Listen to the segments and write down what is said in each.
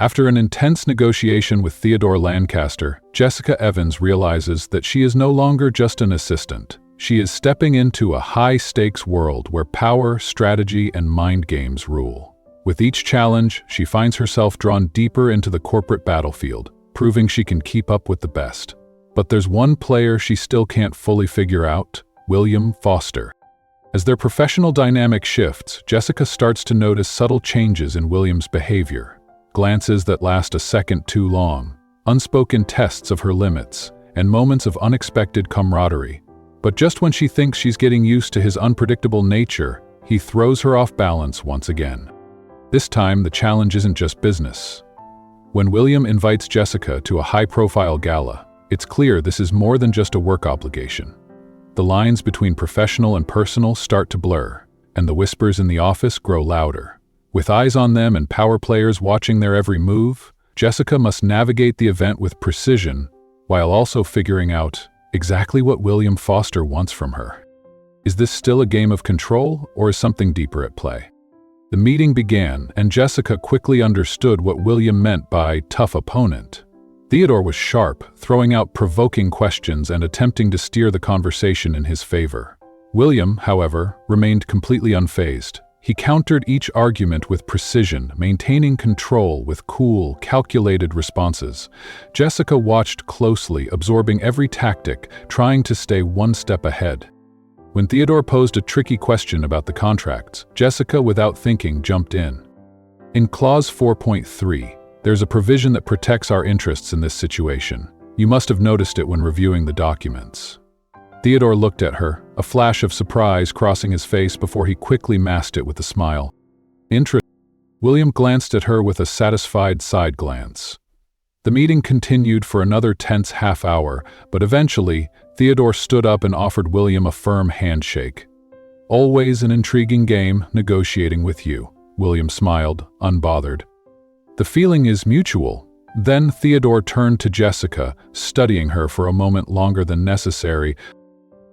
After an intense negotiation with Theodore Lancaster, Jessica Evans realizes that she is no longer just an assistant. She is stepping into a high-stakes world where power, strategy, and mind games rule. With each challenge, she finds herself drawn deeper into the corporate battlefield, proving she can keep up with the best. But there's one player she still can't fully figure out: William Foster. As their professional dynamic shifts, Jessica starts to notice subtle changes in William's behavior. Glances that last a second too long, unspoken tests of her limits, and moments of unexpected camaraderie. But just when she thinks she's getting used to his unpredictable nature, he throws her off balance once again. This time, the challenge isn't just business. When William invites Jessica to a high-profile gala, it's clear this is more than just a work obligation. The lines between professional and personal start to blur, and the whispers in the office grow louder. With eyes on them and power players watching their every move, Jessica must navigate the event with precision, while also figuring out exactly what William Foster wants from her. Is this still a game of control, or is something deeper at play? The meeting began, and Jessica quickly understood what William meant by tough opponent. Theodore was sharp, throwing out provoking questions and attempting to steer the conversation in his favor. William, however, remained completely unfazed. He countered each argument with precision, maintaining control with cool, calculated responses. Jessica watched closely, absorbing every tactic, trying to stay one step ahead. When Theodore posed a tricky question about the contracts, Jessica, without thinking, jumped in. In Clause 4.3, there's a provision that protects our interests in this situation. You must have noticed it when reviewing the documents. Theodore looked at her, a flash of surprise crossing his face before he quickly masked it with a smile. Interest. William glanced at her with a satisfied side glance. The meeting continued for another tense half hour, but eventually, Theodore stood up and offered William a firm handshake. Always an intriguing game, negotiating with you, William smiled, unbothered. The feeling is mutual. Then Theodore turned to Jessica, studying her for a moment longer than necessary.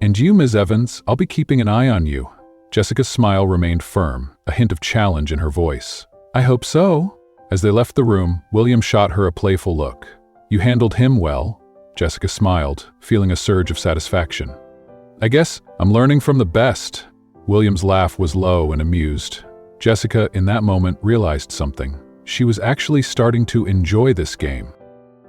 And you, Ms. Evans, I'll be keeping an eye on you. Jessica's smile remained firm, a hint of challenge in her voice. I hope so. As they left the room, William shot her a playful look. You handled him well. Jessica smiled, feeling a surge of satisfaction. I guess I'm learning from the best. William's laugh was low and amused. Jessica, in that moment, realized something. She was actually starting to enjoy this game.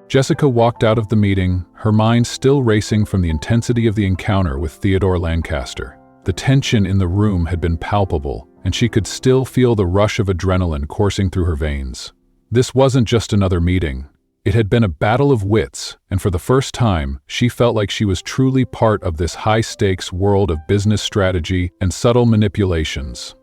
Jessica walked out of the meeting, her mind still racing from the intensity of the encounter with Theodore Lancaster. The tension in the room had been palpable, and she could still feel the rush of adrenaline coursing through her veins. This wasn't just another meeting. It had been a battle of wits, and for the first time, she felt like she was truly part of this high-stakes world of business strategy and subtle manipulations.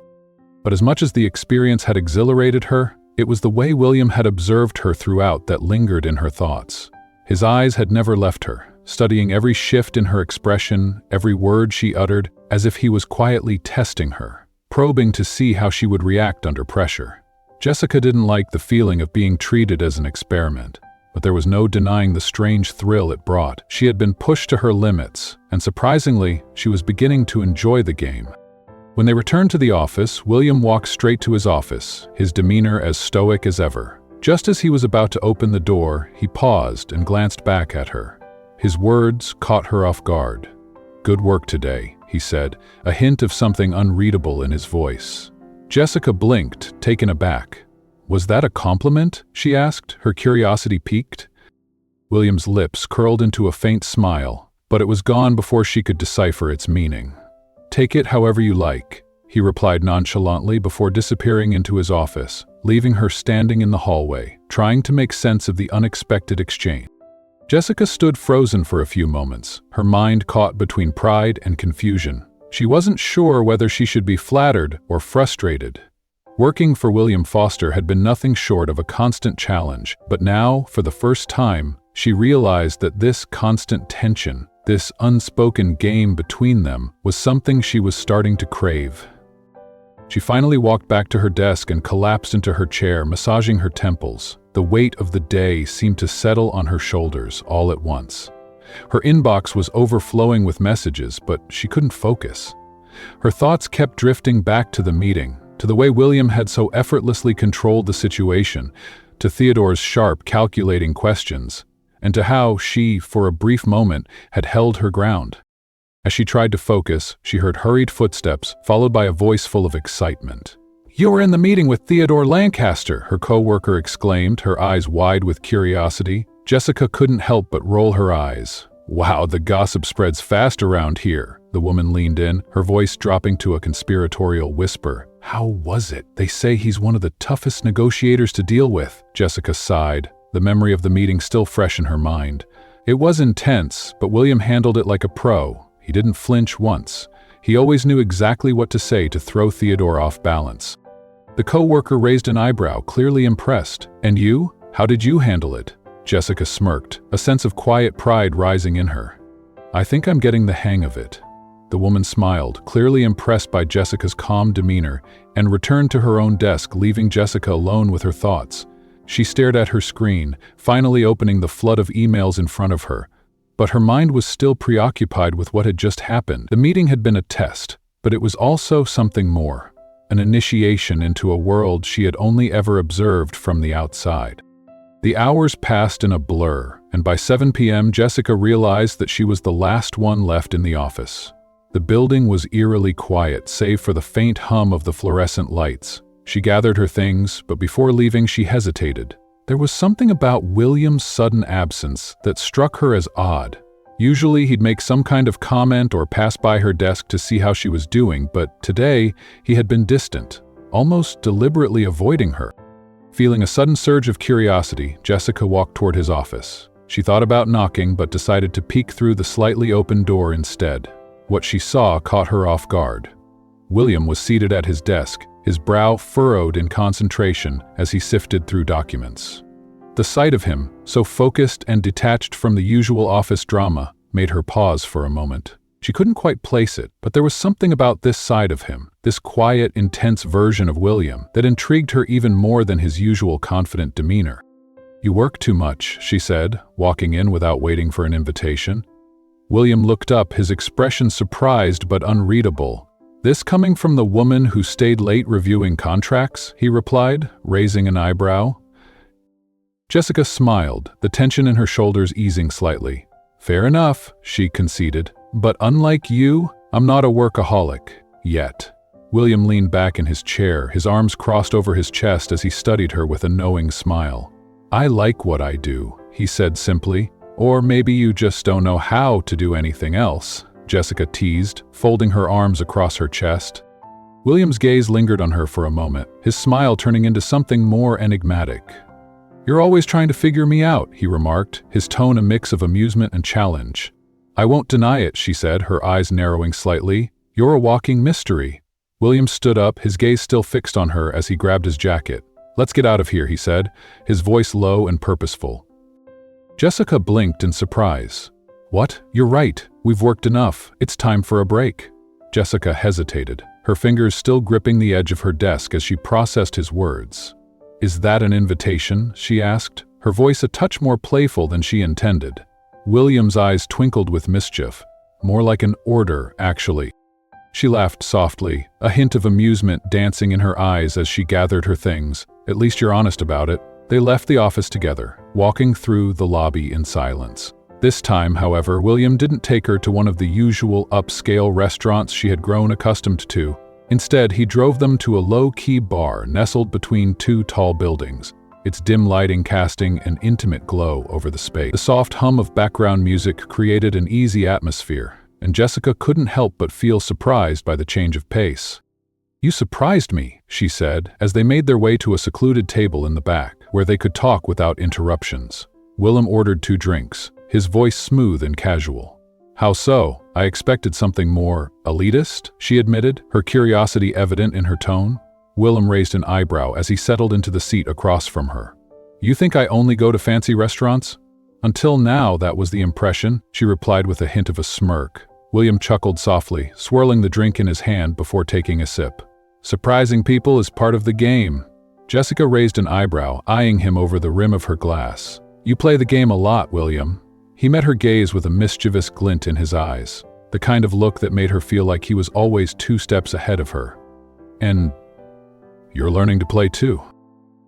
But as much as the experience had exhilarated her, it was the way William had observed her throughout that lingered in her thoughts. His eyes had never left her, studying every shift in her expression, every word she uttered, as if he was quietly testing her, probing to see how she would react under pressure. Jessica didn't like the feeling of being treated as an experiment, but there was no denying the strange thrill it brought. She had been pushed to her limits, and surprisingly, she was beginning to enjoy the game. When they returned to the office, William walked straight to his office, his demeanor as stoic as ever. Just as he was about to open the door, he paused and glanced back at her. His words caught her off guard. "Good work today," he said, a hint of something unreadable in his voice. Jessica blinked, taken aback. Was that a compliment? She asked, her curiosity piqued. William's lips curled into a faint smile, but it was gone before she could decipher its meaning. Take it however you like, he replied nonchalantly before disappearing into his office, leaving her standing in the hallway, trying to make sense of the unexpected exchange. Jessica stood frozen for a few moments, her mind caught between pride and confusion. She wasn't sure whether she should be flattered or frustrated. Working for William Foster had been nothing short of a constant challenge, but now, for the first time, she realized that this constant tension, this unspoken game between them, was something she was starting to crave. She finally walked back to her desk and collapsed into her chair, massaging her temples. The weight of the day seemed to settle on her shoulders all at once. Her inbox was overflowing with messages, but she couldn't focus. Her thoughts kept drifting back to the meeting, to the way William had so effortlessly controlled the situation, to Theodore's sharp, calculating questions, and to how she, for a brief moment, had held her ground. As she tried to focus, she heard hurried footsteps, followed by a voice full of excitement. "You were in the meeting with Theodore Lancaster," her co-worker exclaimed, her eyes wide with curiosity. Jessica couldn't help but roll her eyes. "Wow, the gossip spreads fast around here." The woman leaned in, her voice dropping to a conspiratorial whisper. "How was it? They say he's one of the toughest negotiators to deal with." Jessica sighed, the memory of the meeting still fresh in her mind. It was intense, but William handled it like a pro. He didn't flinch once. He always knew exactly what to say to throw Theodore off balance. The co-worker raised an eyebrow, clearly impressed. "And you? How did you handle it?" Jessica smirked, a sense of quiet pride rising in her. "I think I'm getting the hang of it." The woman smiled, clearly impressed by Jessica's calm demeanor, and returned to her own desk, leaving Jessica alone with her thoughts. She stared at her screen, finally opening the flood of emails in front of her. But her mind was still preoccupied with what had just happened. The meeting had been a test, but it was also something more, an initiation into a world she had only ever observed from the outside. The hours passed in a blur, and by 7 p.m. Jessica realized that she was the last one left in the office. The building was eerily quiet, save for the faint hum of the fluorescent lights. She gathered her things, but before leaving she hesitated. There was something about William's sudden absence that struck her as odd. Usually he'd make some kind of comment or pass by her desk to see how she was doing, but today he had been distant, almost deliberately avoiding her. Feeling a sudden surge of curiosity, Jessica walked toward his office. She thought about knocking, but decided to peek through the slightly open door instead. What she saw caught her off guard. William was seated at his desk, his brow furrowed in concentration as he sifted through documents. The sight of him, so focused and detached from the usual office drama, made her pause for a moment. She couldn't quite place it, but there was something about this side of him, this quiet, intense version of William, that intrigued her even more than his usual confident demeanor. "You work too much," she said, walking in without waiting for an invitation. William looked up, his expression surprised but unreadable. "This coming from the woman who stayed late reviewing contracts?" he replied, raising an eyebrow. Jessica smiled, the tension in her shoulders easing slightly. "Fair enough," she conceded. "But unlike you, I'm not a workaholic. Yet." William leaned back in his chair, his arms crossed over his chest as he studied her with a knowing smile. "I like what I do," he said simply. "Or maybe you just don't know how to do anything else," Jessica teased, folding her arms across her chest. William's gaze lingered on her for a moment, his smile turning into something more enigmatic. "You're always trying to figure me out," he remarked, his tone a mix of amusement and challenge. "I won't deny it," she said, her eyes narrowing slightly. "You're a walking mystery." William stood up, his gaze still fixed on her as he grabbed his jacket. "Let's get out of here," he said, his voice low and purposeful. Jessica blinked in surprise. "What? You're right. We've worked enough. It's time for a break." Jessica hesitated, her fingers still gripping the edge of her desk as she processed his words. "Is that an invitation?" she asked, her voice a touch more playful than she intended. William's eyes twinkled with mischief. "More like an order, actually." She laughed softly, a hint of amusement dancing in her eyes as she gathered her things. "At least you're honest about it." They left the office together, walking through the lobby in silence. This time, however, William didn't take her to one of the usual upscale restaurants she had grown accustomed to. Instead, he drove them to a low-key bar nestled between two tall buildings, its dim lighting casting an intimate glow over the space. The soft hum of background music created an easy atmosphere, and Jessica couldn't help but feel surprised by the change of pace. "You surprised me," she said, as they made their way to a secluded table in the back, where they could talk without interruptions. William ordered 2 drinks, his voice smooth and casual. "How so? I expected something more elitist," she admitted, her curiosity evident in her tone. William raised an eyebrow as he settled into the seat across from her. "You think I only go to fancy restaurants?" "Until now, that was the impression," she replied with a hint of a smirk. William chuckled softly, swirling the drink in his hand before taking a sip. "Surprising people is part of the game." Jessica raised an eyebrow, eyeing him over the rim of her glass. "You play the game a lot, William." He met her gaze with a mischievous glint in his eyes, the kind of look that made her feel like he was always 2 steps ahead of her. "And you're learning to play too."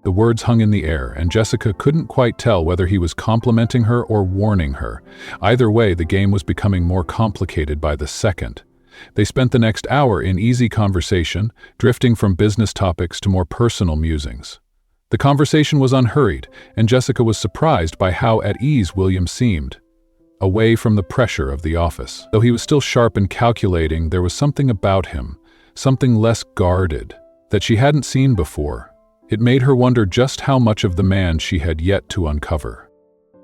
The words hung in the air, and Jessica couldn't quite tell whether he was complimenting her or warning her. Either way, the game was becoming more complicated by the second. They spent the next hour in easy conversation, drifting from business topics to more personal musings. The conversation was unhurried, and Jessica was surprised by how at ease William seemed. Away from the pressure of the office. Though he was still sharp and calculating, there was something about him, something less guarded, that she hadn't seen before. It made her wonder just how much of the man she had yet to uncover.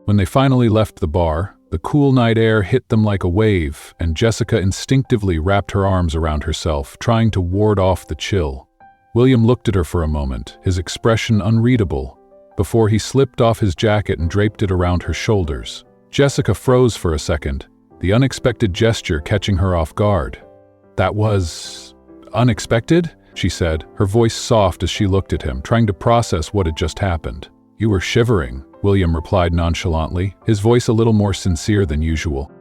When they finally left the bar, the cool night air hit them like a wave, and Jessica instinctively wrapped her arms around herself, trying to ward off the chill. William looked at her for a moment, his expression unreadable, before he slipped off his jacket and draped it around her shoulders. Jessica froze for a second, the unexpected gesture catching her off guard. "That was unexpected?" she said, her voice soft as she looked at him, trying to process what had just happened. "You were shivering," William replied nonchalantly, his voice a little more sincere than usual.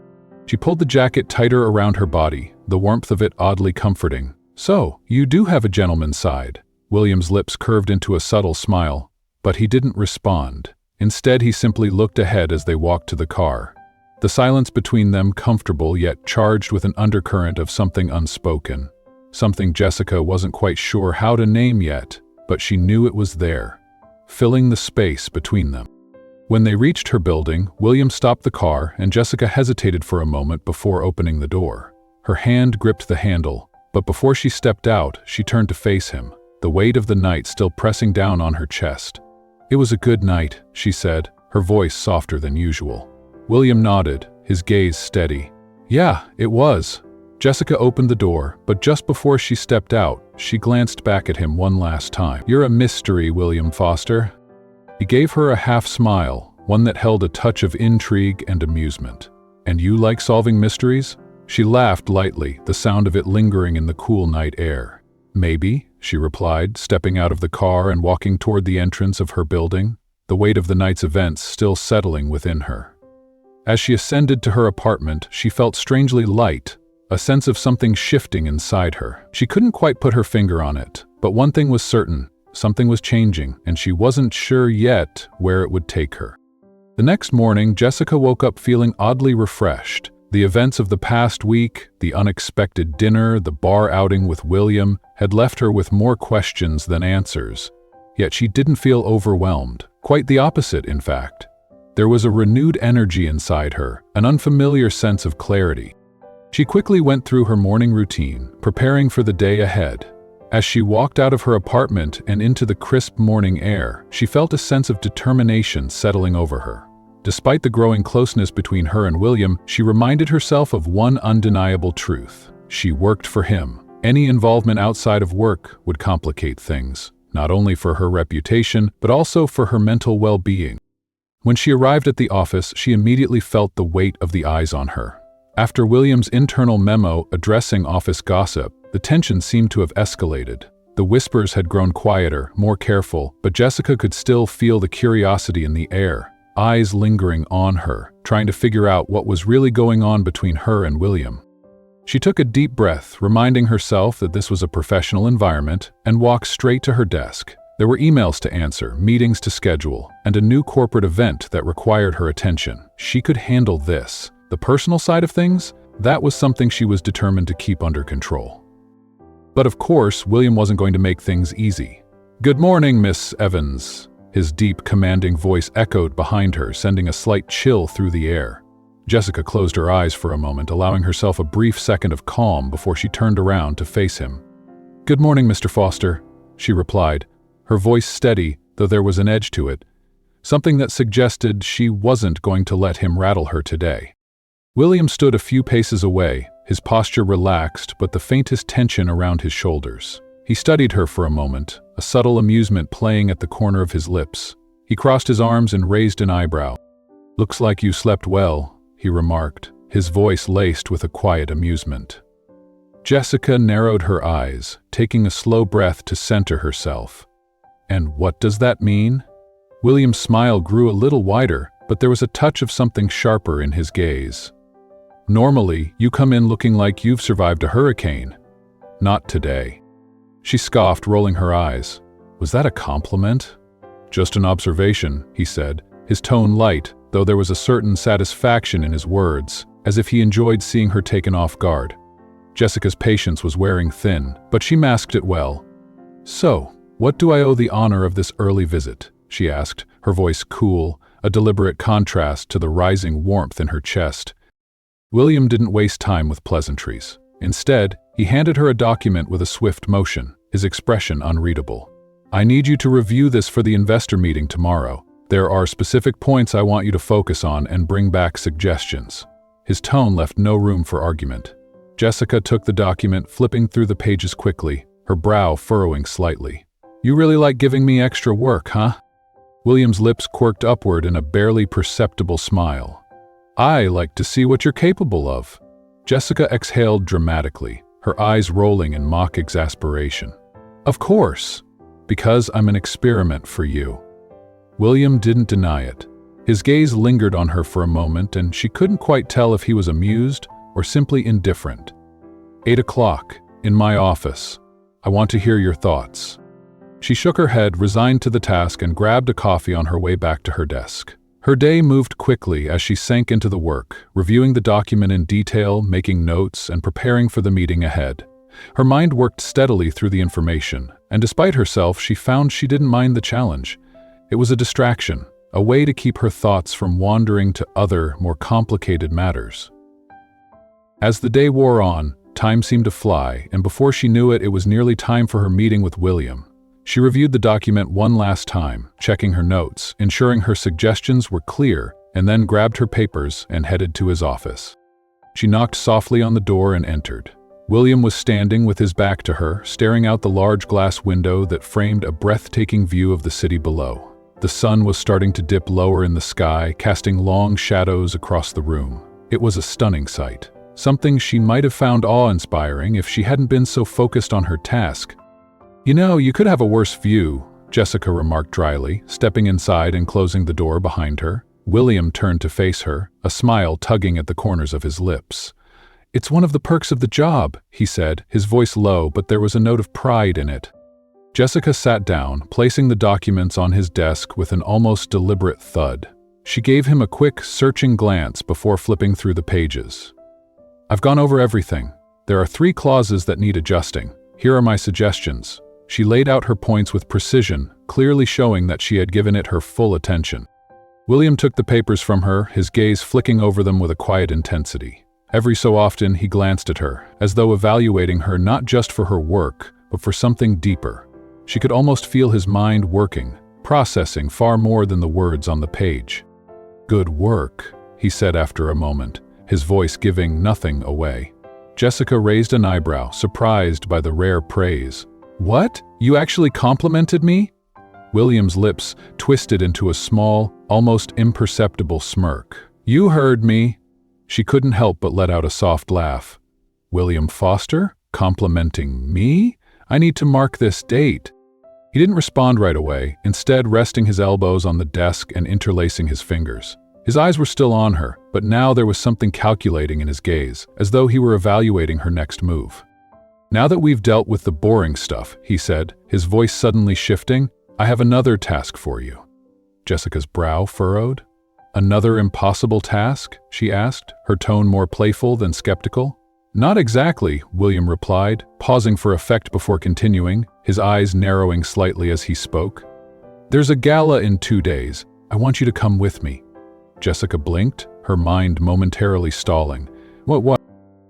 She pulled the jacket tighter around her body, the warmth of it oddly comforting. "So, you do have a gentleman's side." William's lips curved into a subtle smile, but he didn't respond. Instead, he simply looked ahead as they walked to the car. The silence between them comfortable yet charged with an undercurrent of something unspoken. Something Jessica wasn't quite sure how to name yet, but she knew it was there, filling the space between them. When they reached her building, William stopped the car and Jessica hesitated for a moment before opening the door. Her hand gripped the handle, but before she stepped out, she turned to face him, the weight of the night still pressing down on her chest. "It was a good night," she said, her voice softer than usual. William nodded, his gaze steady. "Yeah, it was." Jessica opened the door, but just before she stepped out, she glanced back at him one last time. "You're a mystery, William Foster." He gave her a half smile, one that held a touch of intrigue and amusement. "And you like solving mysteries?" She laughed lightly, the sound of it lingering in the cool night air. "Maybe," she replied, stepping out of the car and walking toward the entrance of her building, the weight of the night's events still settling within her. As she ascended to her apartment, she felt strangely light, a sense of something shifting inside her. She couldn't quite put her finger on it, but one thing was certain, something was changing, and she wasn't sure yet where it would take her. The next morning, Jessica woke up feeling oddly refreshed. The events of the past week, the unexpected dinner, the bar outing with William, had left her with more questions than answers. Yet she didn't feel overwhelmed. Quite the opposite, in fact. There was a renewed energy inside her, an unfamiliar sense of clarity. She quickly went through her morning routine, preparing for the day ahead. As she walked out of her apartment and into the crisp morning air, she felt a sense of determination settling over her. Despite the growing closeness between her and William, she reminded herself of one undeniable truth. She worked for him. Any involvement outside of work would complicate things, not only for her reputation, but also for her mental well-being. When she arrived at the office, she immediately felt the weight of the eyes on her. After William's internal memo addressing office gossip, the tension seemed to have escalated. The whispers had grown quieter, more careful, but Jessica could still feel the curiosity in the air, eyes lingering on her, trying to figure out what was really going on between her and William. She took a deep breath, reminding herself that this was a professional environment, and walked straight to her desk. There were emails to answer, meetings to schedule, and a new corporate event that required her attention. She could handle this. The personal side of things, that was something she was determined to keep under control. But of course, William wasn't going to make things easy. "Good morning, Miss Evans." His deep, commanding voice echoed behind her, sending a slight chill through the air. Jessica closed her eyes for a moment, allowing herself a brief second of calm before she turned around to face him. "Good morning, Mr. Foster," she replied, her voice steady, though there was an edge to it, something that suggested she wasn't going to let him rattle her today. William stood a few paces away, his posture relaxed but the faintest tension around his shoulders. He studied her for a moment, a subtle amusement playing at the corner of his lips. He crossed his arms and raised an eyebrow. "Looks like you slept well," he remarked, his voice laced with a quiet amusement. Jessica narrowed her eyes, taking a slow breath to center herself. "And what does that mean?" William's smile grew a little wider, but there was a touch of something sharper in his gaze. "Normally, you come in looking like you've survived a hurricane. Not today." She scoffed, rolling her eyes. Was that a compliment? "Just an observation," he said, his tone light, though there was a certain satisfaction in his words, as if he enjoyed seeing her taken off guard. Jessica's patience was wearing thin, but she masked it well. "So, what do I owe the honor of this early visit?" she asked, her voice cool, a deliberate contrast to the rising warmth in her chest. William didn't waste time with pleasantries. Instead, he handed her a document with a swift motion, his expression unreadable. "I need you to review this for the investor meeting tomorrow. There are specific points I want you to focus on and bring back suggestions." His tone left no room for argument. Jessica took the document, flipping through the pages quickly, her brow furrowing slightly. "You really like giving me extra work, huh?" William's lips quirked upward in a barely perceptible smile. "I like to see what you're capable of." Jessica exhaled dramatically, her eyes rolling in mock exasperation. "Of course, because I'm an experiment for you." William didn't deny it. His gaze lingered on her for a moment, and she couldn't quite tell if he was amused or simply indifferent. 8 o'clock, in my office. I want to hear your thoughts." She shook her head, resigned to the task, and grabbed a coffee on her way back to her desk. Her day moved quickly as she sank into the work, reviewing the document in detail, making notes, and preparing for the meeting ahead. Her mind worked steadily through the information, and despite herself, she found she didn't mind the challenge. It was a distraction, a way to keep her thoughts from wandering to other, more complicated matters. As the day wore on, time seemed to fly, and before she knew it, it was nearly time for her meeting with William. She reviewed the document one last time, checking her notes, ensuring her suggestions were clear, and then grabbed her papers and headed to his office. She knocked softly on the door and entered. William was standing with his back to her, staring out the large glass window that framed a breathtaking view of the city below. The sun was starting to dip lower in the sky, casting long shadows across the room. It was a stunning sight, something she might have found awe-inspiring if she hadn't been so focused on her task. "You know, you could have a worse view," Jessica remarked dryly, stepping inside and closing the door behind her. William turned to face her, a smile tugging at the corners of his lips. "It's one of the perks of the job," he said, his voice low, but there was a note of pride in it. Jessica sat down, placing the documents on his desk with an almost deliberate thud. She gave him a quick, searching glance before flipping through the pages. "I've gone over everything. There are 3 clauses that need adjusting. Here are my suggestions." She laid out her points with precision, clearly showing that she had given it her full attention. William took the papers from her, his gaze flicking over them with a quiet intensity. Every so often, he glanced at her, as though evaluating her not just for her work, but for something deeper. She could almost feel his mind working, processing far more than the words on the page. "Good work," he said after a moment, his voice giving nothing away. Jessica raised an eyebrow, surprised by the rare praise. "What? You actually complimented me?" William's lips twisted into a small, almost imperceptible smirk. "You heard me." She couldn't help but let out a soft laugh. "William Foster? Complimenting me? I need to mark this date." He didn't respond right away, instead resting his elbows on the desk and interlacing his fingers. His eyes were still on her, but now there was something calculating in his gaze, as though he were evaluating her next move. "Now that we've dealt with the boring stuff," he said, his voice suddenly shifting, "I have another task for you." Jessica's brow furrowed. "Another impossible task?" she asked, her tone more playful than skeptical. "Not exactly," William replied, pausing for effect before continuing, his eyes narrowing slightly as he spoke. "There's a gala in 2 days. I want you to come with me." Jessica blinked, her mind momentarily stalling. What?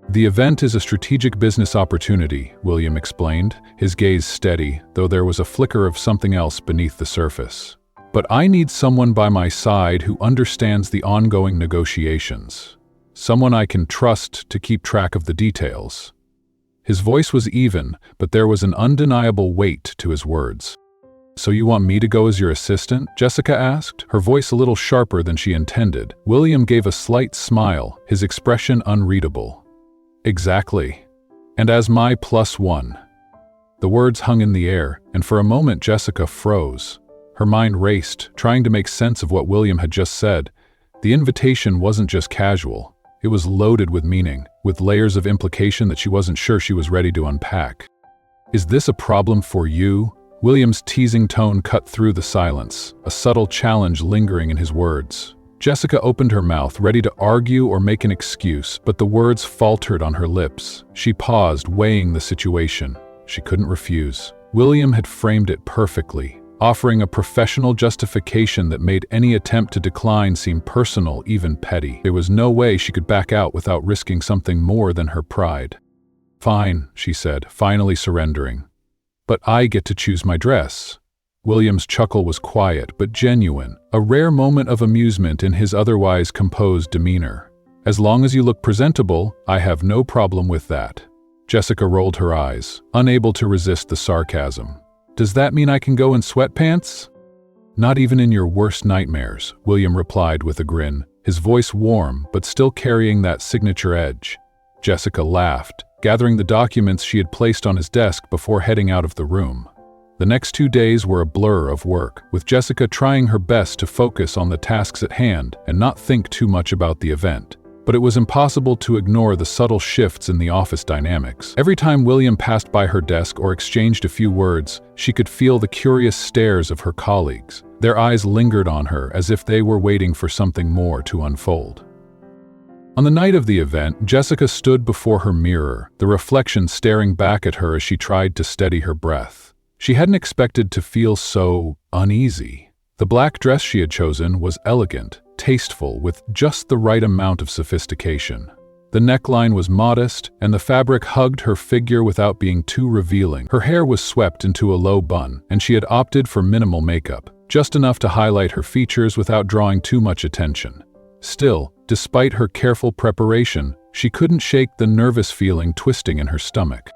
"The event is a strategic business opportunity," William explained, his gaze steady, though there was a flicker of something else beneath the surface. "But I need someone by my side who understands the ongoing negotiations. Someone I can trust to keep track of the details." His voice was even, but there was an undeniable weight to his words. "So you want me to go as your assistant?" Jessica asked, her voice a little sharper than she intended. William gave a slight smile, his expression unreadable. "Exactly. And as my +1. The words hung in the air, and for a moment Jessica froze. Her mind raced, trying to make sense of what William had just said. The invitation wasn't just casual. It was loaded with meaning, with layers of implication that she wasn't sure she was ready to unpack. "Is this a problem for you?" William's teasing tone cut through the silence, a subtle challenge lingering in his words. Jessica opened her mouth, ready to argue or make an excuse, but the words faltered on her lips. She paused, weighing the situation. She couldn't refuse. William had framed it perfectly, offering a professional justification that made any attempt to decline seem personal, even petty. There was no way she could back out without risking something more than her pride. "Fine," she said, finally surrendering. "But I get to choose my dress." William's chuckle was quiet but genuine, a rare moment of amusement in his otherwise composed demeanor. "As long as you look presentable, I have no problem with that." Jessica rolled her eyes, unable to resist the sarcasm. "Does that mean I can go in sweatpants?" "Not even in your worst nightmares," William replied with a grin, his voice warm but still carrying that signature edge. Jessica laughed, gathering the documents she had placed on his desk before heading out of the room. The next 2 days were a blur of work, with Jessica trying her best to focus on the tasks at hand and not think too much about the event. But it was impossible to ignore the subtle shifts in the office dynamics. Every time William passed by her desk or exchanged a few words, she could feel the curious stares of her colleagues. Their eyes lingered on her as if they were waiting for something more to unfold. On the night of the event, Jessica stood before her mirror, the reflection staring back at her as she tried to steady her breath. She hadn't expected to feel so uneasy. The black dress she had chosen was elegant, tasteful, with just the right amount of sophistication. The neckline was modest, and the fabric hugged her figure without being too revealing. Her hair was swept into a low bun, and she had opted for minimal makeup, just enough to highlight her features without drawing too much attention. Still, despite her careful preparation, she couldn't shake the nervous feeling twisting in her stomach.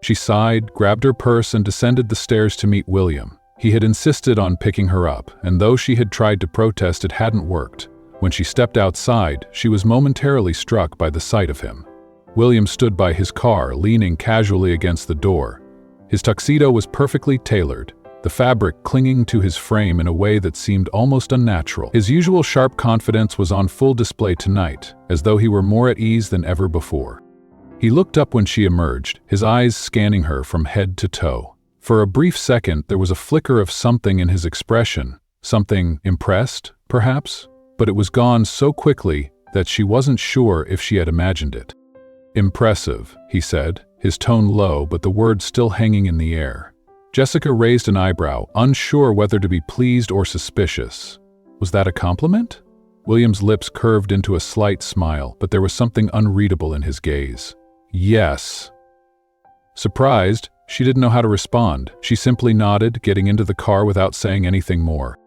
She sighed, grabbed her purse, and descended the stairs to meet William. He had insisted on picking her up, and though she had tried to protest, it hadn't worked. When she stepped outside, she was momentarily struck by the sight of him. William stood by his car, leaning casually against the door. His tuxedo was perfectly tailored, the fabric clinging to his frame in a way that seemed almost unnatural. His usual sharp confidence was on full display tonight, as though he were more at ease than ever before. He looked up when she emerged, his eyes scanning her from head to toe. For a brief second, there was a flicker of something in his expression, something impressed, perhaps, but it was gone so quickly that she wasn't sure if she had imagined it. "Impressive," he said, his tone low but the words still hanging in the air. Jessica raised an eyebrow, unsure whether to be pleased or suspicious. Was that a compliment? William's lips curved into a slight smile, but there was something unreadable in his gaze. "Yes." Surprised, she didn't know how to respond. She simply nodded, getting into the car without saying anything more.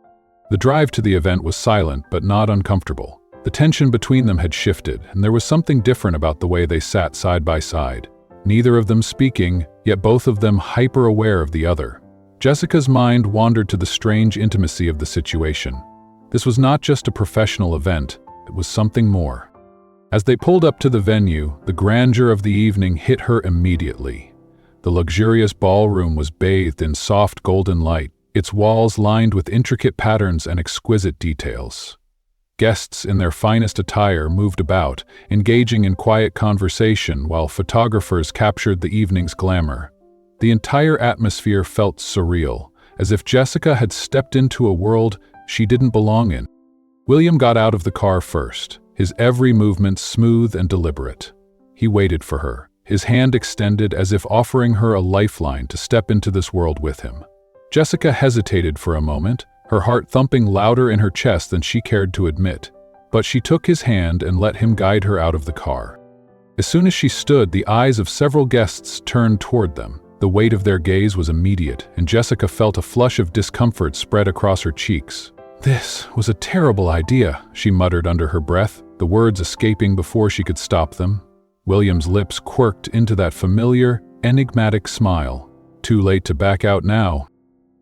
The drive to the event was silent but not uncomfortable. The tension between them had shifted, and there was something different about the way they sat side by side. Neither of them speaking, yet both of them hyper-aware of the other. Jessica's mind wandered to the strange intimacy of the situation. This was not just a professional event, it was something more. As they pulled up to the venue, the grandeur of the evening hit her immediately. The luxurious ballroom was bathed in soft golden light, its walls lined with intricate patterns and exquisite details. Guests in their finest attire moved about, engaging in quiet conversation while photographers captured the evening's glamour. The entire atmosphere felt surreal, as if Jessica had stepped into a world she didn't belong in. William got out of the car first, his every movement smooth and deliberate. He waited for her, his hand extended as if offering her a lifeline to step into this world with him. Jessica hesitated for a moment, her heart thumping louder in her chest than she cared to admit, but she took his hand and let him guide her out of the car. As soon as she stood, the eyes of several guests turned toward them. The weight of their gaze was immediate, and Jessica felt a flush of discomfort spread across her cheeks. "This was a terrible idea," she muttered under her breath, the words escaping before she could stop them. William's lips quirked into that familiar, enigmatic smile. Too late to back out now.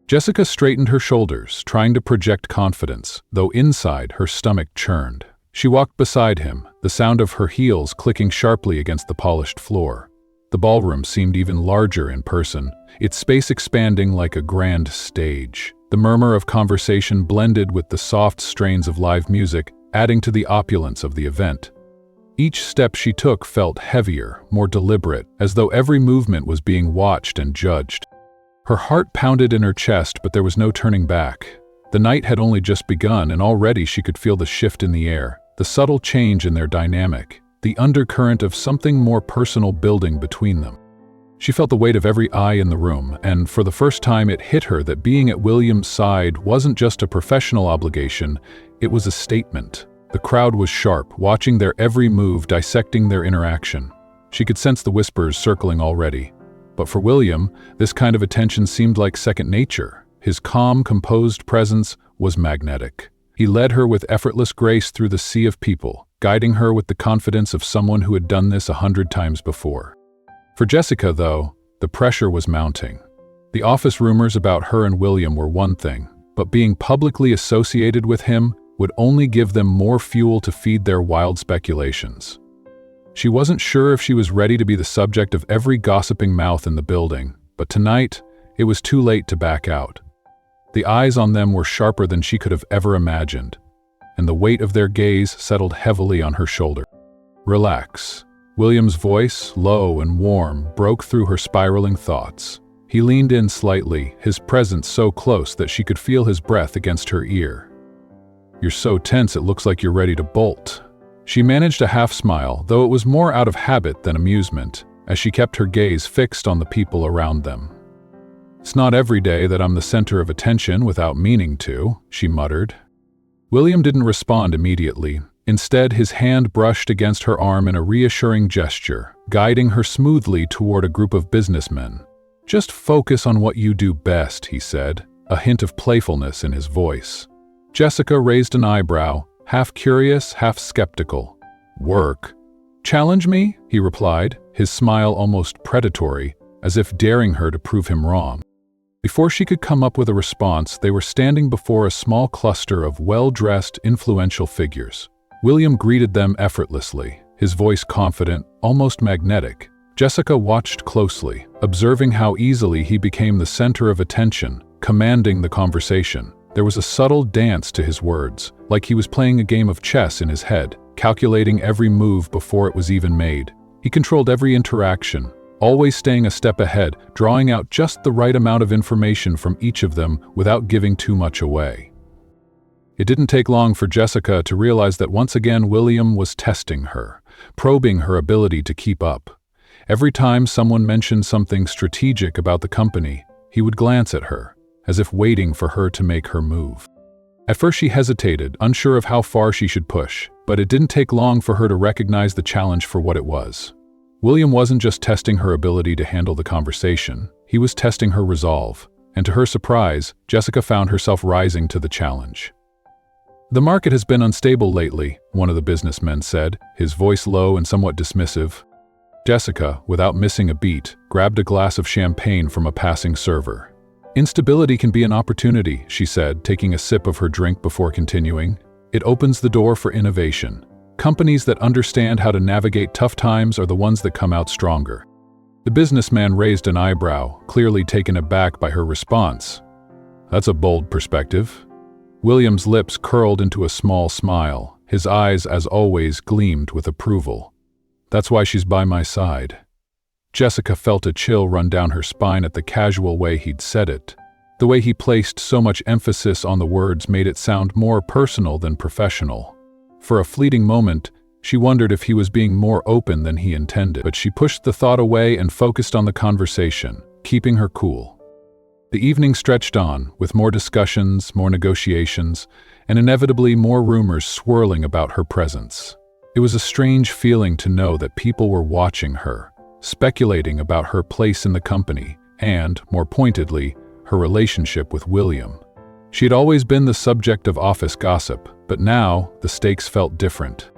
Jessica straightened her shoulders, trying to project confidence, though inside her stomach churned. She walked beside him, the sound of her heels clicking sharply against the polished floor. The ballroom seemed even larger in person, its space expanding like a grand stage. The murmur of conversation blended with the soft strains of live music, adding to the opulence of the event. Each step she took felt heavier, more deliberate, as though every movement was being watched and judged. Her heart pounded in her chest, but there was no turning back. The night had only just begun, and already she could feel the shift in the air, the subtle change in their dynamic, the undercurrent of something more personal building between them. She felt the weight of every eye in the room, and for the first time it hit her that being at William's side wasn't just a professional obligation, it was a statement. The crowd was sharp, watching their every move, dissecting their interaction. She could sense the whispers circling already. But for William, this kind of attention seemed like second nature. His calm, composed presence was magnetic. He led her with effortless grace through the sea of people, guiding her with the confidence of someone who had done this 100 times before. For Jessica, though, the pressure was mounting. The office rumors about her and William were one thing, but being publicly associated with him would only give them more fuel to feed their wild speculations. She wasn't sure if she was ready to be the subject of every gossiping mouth in the building, but tonight, it was too late to back out. The eyes on them were sharper than she could have ever imagined, and the weight of their gaze settled heavily on her shoulder. "Relax." William's voice, low and warm, broke through her spiraling thoughts. He leaned in slightly, his presence so close that she could feel his breath against her ear. "You're so tense it looks like you're ready to bolt." She managed a half-smile, though it was more out of habit than amusement, as she kept her gaze fixed on the people around them. "It's not every day that I'm the center of attention without meaning to," she muttered. William didn't respond immediately. Instead, his hand brushed against her arm in a reassuring gesture, guiding her smoothly toward a group of businessmen. "Just focus on what you do best," he said, a hint of playfulness in his voice. Jessica raised an eyebrow, half curious, half skeptical. "Work? Challenge me?" he replied, his smile almost predatory, as if daring her to prove him wrong. Before she could come up with a response, they were standing before a small cluster of well-dressed, influential figures. William greeted them effortlessly, his voice confident, almost magnetic. Jessica watched closely, observing how easily he became the center of attention, commanding the conversation. There was a subtle dance to his words, like he was playing a game of chess in his head, calculating every move before it was even made. He controlled every interaction, always staying a step ahead, drawing out just the right amount of information from each of them without giving too much away. It didn't take long for Jessica to realize that once again William was testing her, probing her ability to keep up. Every time someone mentioned something strategic about the company, he would glance at her, as if waiting for her to make her move. At first she hesitated, unsure of how far she should push, but it didn't take long for her to recognize the challenge for what it was. William wasn't just testing her ability to handle the conversation, he was testing her resolve, and to her surprise, Jessica found herself rising to the challenge. "The market has been unstable lately," one of the businessmen said, his voice low and somewhat dismissive. Jessica, without missing a beat, grabbed a glass of champagne from a passing server. "Instability can be an opportunity," she said, taking a sip of her drink before continuing. "It opens the door for innovation. Companies that understand how to navigate tough times are the ones that come out stronger." The businessman raised an eyebrow, clearly taken aback by her response. "That's a bold perspective." William's lips curled into a small smile. His eyes, as always, gleamed with approval. "That's why she's by my side." Jessica felt a chill run down her spine at the casual way he'd said it. The way he placed so much emphasis on the words made it sound more personal than professional. For a fleeting moment, she wondered if he was being more open than he intended, but she pushed the thought away and focused on the conversation, keeping her cool. The evening stretched on, with more discussions, more negotiations, and inevitably more rumors swirling about her presence. It was a strange feeling to know that people were watching her, speculating about her place in the company, and, more pointedly, her relationship with William. She had always been the subject of office gossip, but now the stakes felt different.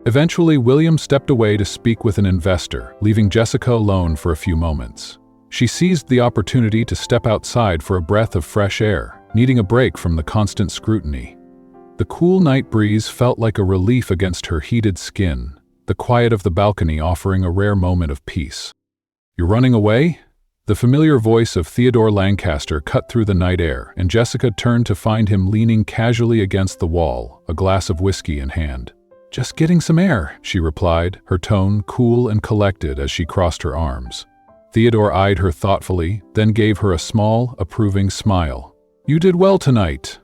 Eventually, William stepped away to speak with an investor, leaving Jessica alone for a few moments. She seized the opportunity to step outside for a breath of fresh air, needing a break from the constant scrutiny. The cool night breeze felt like a relief against her heated skin, the quiet of the balcony offering a rare moment of peace. "You're running away?" The familiar voice of Theodore Lancaster cut through the night air, and Jessica turned to find him leaning casually against the wall, a glass of whiskey in hand. "Just getting some air," she replied, her tone cool and collected as she crossed her arms. Theodore eyed her thoughtfully, then gave her a small, approving smile. "You did well tonight."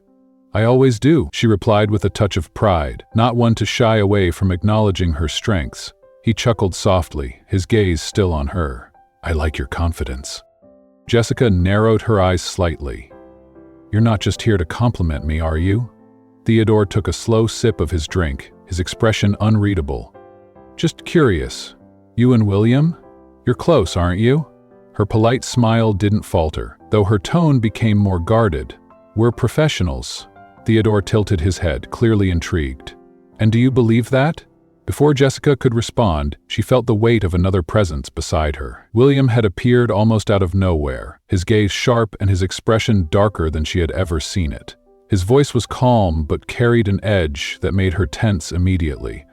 "I always do," she replied with a touch of pride, not one to shy away from acknowledging her strengths. He chuckled softly, his gaze still on her. "I like your confidence." Jessica narrowed her eyes slightly. "You're not just here to compliment me, are you?" Theodore took a slow sip of his drink, his expression unreadable. "Just curious. You and William? You're close, aren't you?" Her polite smile didn't falter, though her tone became more guarded. "We're professionals." Theodore tilted his head, clearly intrigued. "And do you believe that?" Before Jessica could respond, she felt the weight of another presence beside her. William had appeared almost out of nowhere, his gaze sharp and his expression darker than she had ever seen it. His voice was calm but carried an edge that made her tense immediately.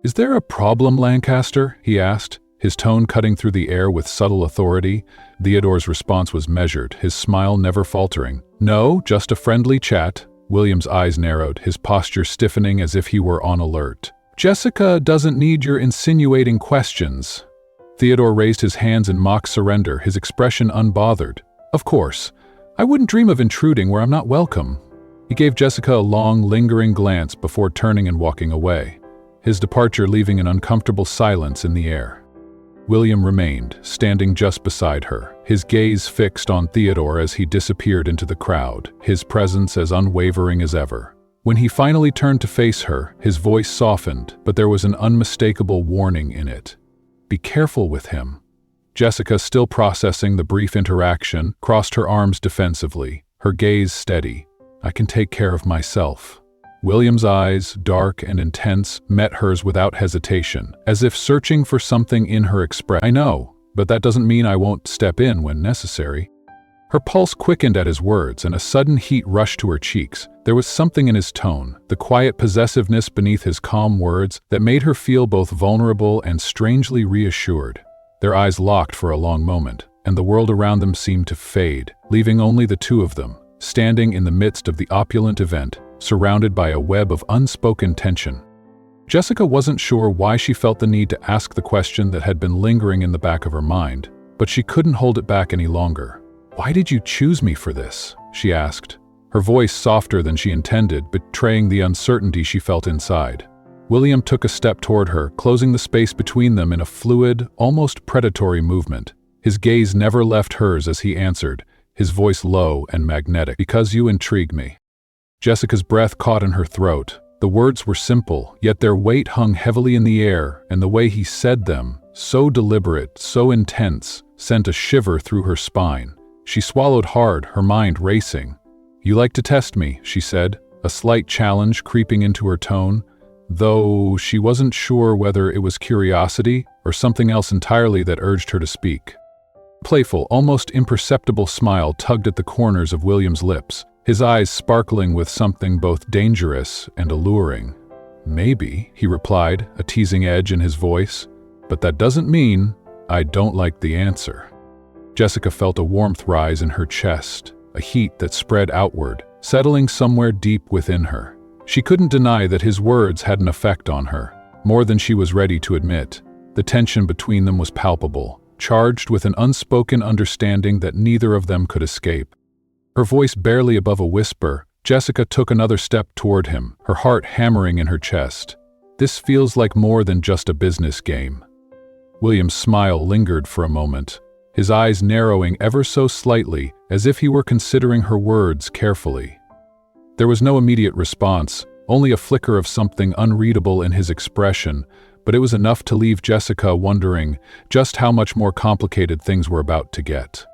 "Is there a problem, Lancaster?" he asked, his tone cutting through the air with subtle authority. Theodore's response was measured, his smile never faltering. "No, just a friendly chat." William's eyes narrowed, his posture stiffening as if he were on alert. "Jessica doesn't need your insinuating questions." Theodore raised his hands in mock surrender, his expression unbothered. "Of course. I wouldn't dream of intruding where I'm not welcome." He gave Jessica a long, lingering glance before turning and walking away, his departure leaving an uncomfortable silence in the air. William remained, standing just beside her, his gaze fixed on Theodore as he disappeared into the crowd, his presence as unwavering as ever. When he finally turned to face her, his voice softened, but there was an unmistakable warning in it. "Be careful with him." Jessica, still processing the brief interaction, crossed her arms defensively, her gaze steady. "I can take care of myself." William's eyes, dark and intense, met hers without hesitation, as if searching for something in her expression. "I know, but that doesn't mean I won't step in when necessary." Her pulse quickened at his words, and a sudden heat rushed to her cheeks. There was something in his tone, the quiet possessiveness beneath his calm words, that made her feel both vulnerable and strangely reassured. Their eyes locked for a long moment, and the world around them seemed to fade, leaving only the two of them, standing in the midst of the opulent event, surrounded by a web of unspoken tension. Jessica wasn't sure why she felt the need to ask the question that had been lingering in the back of her mind, but she couldn't hold it back any longer. "Why did you choose me for this?" she asked, her voice softer than she intended, betraying the uncertainty she felt inside. William took a step toward her, closing the space between them in a fluid, almost predatory movement. His gaze never left hers as he answered, his voice low and magnetic. "Because you intrigue me." Jessica's breath caught in her throat. The words were simple, yet their weight hung heavily in the air, and the way he said them, so deliberate, so intense, sent a shiver through her spine. She swallowed hard, her mind racing. "You like to test me," she said, a slight challenge creeping into her tone, though she wasn't sure whether it was curiosity or something else entirely that urged her to speak. A playful, almost imperceptible smile tugged at the corners of William's lips, his eyes sparkling with something both dangerous and alluring. "Maybe," he replied, a teasing edge in his voice, "but that doesn't mean I don't like the answer." Jessica felt a warmth rise in her chest, a heat that spread outward, settling somewhere deep within her. She couldn't deny that his words had an effect on her, more than she was ready to admit. The tension between them was palpable, charged with an unspoken understanding that neither of them could escape. Her voice barely above a whisper, Jessica took another step toward him, her heart hammering in her chest. "This feels like more than just a business game." William's smile lingered for a moment, his eyes narrowing ever so slightly, as if he were considering her words carefully. There was no immediate response, only a flicker of something unreadable in his expression, but it was enough to leave Jessica wondering just how much more complicated things were about to get.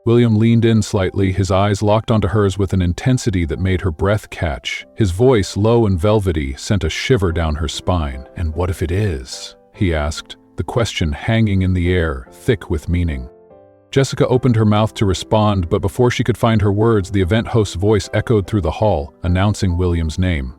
William leaned in slightly, his eyes locked onto hers with an intensity that made her breath catch. His voice, low and velvety, sent a shiver down her spine. "And what if it is?" he asked, the question hanging in the air, thick with meaning. Jessica opened her mouth to respond, but before she could find her words, the event host's voice echoed through the hall, announcing William's name.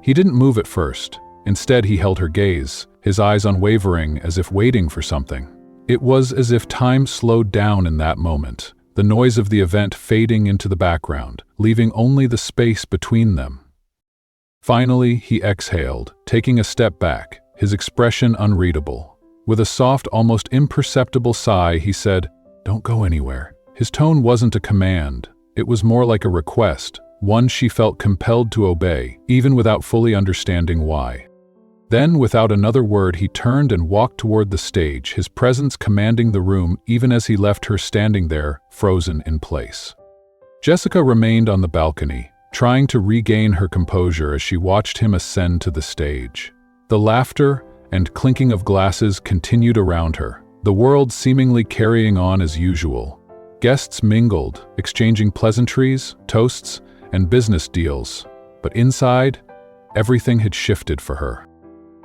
He didn't move at first. Instead, he held her gaze, his eyes unwavering, as if waiting for something. It was as if time slowed down in that moment, the noise of the event fading into the background, leaving only the space between them. Finally, he exhaled, taking a step back, his expression unreadable. With a soft, almost imperceptible sigh, he said, Don't go anywhere. His tone wasn't a command. It was more like a request, one she felt compelled to obey, even without fully understanding why. Then, without another word, he turned and walked toward the stage, his presence commanding the room even as he left her standing there, frozen in place. Jessica remained on the balcony, trying to regain her composure as she watched him ascend to the stage. The laughter and clinking of glasses continued around her, the world seemingly carrying on as usual. Guests mingled, exchanging pleasantries, toasts, and business deals. But inside, everything had shifted for her.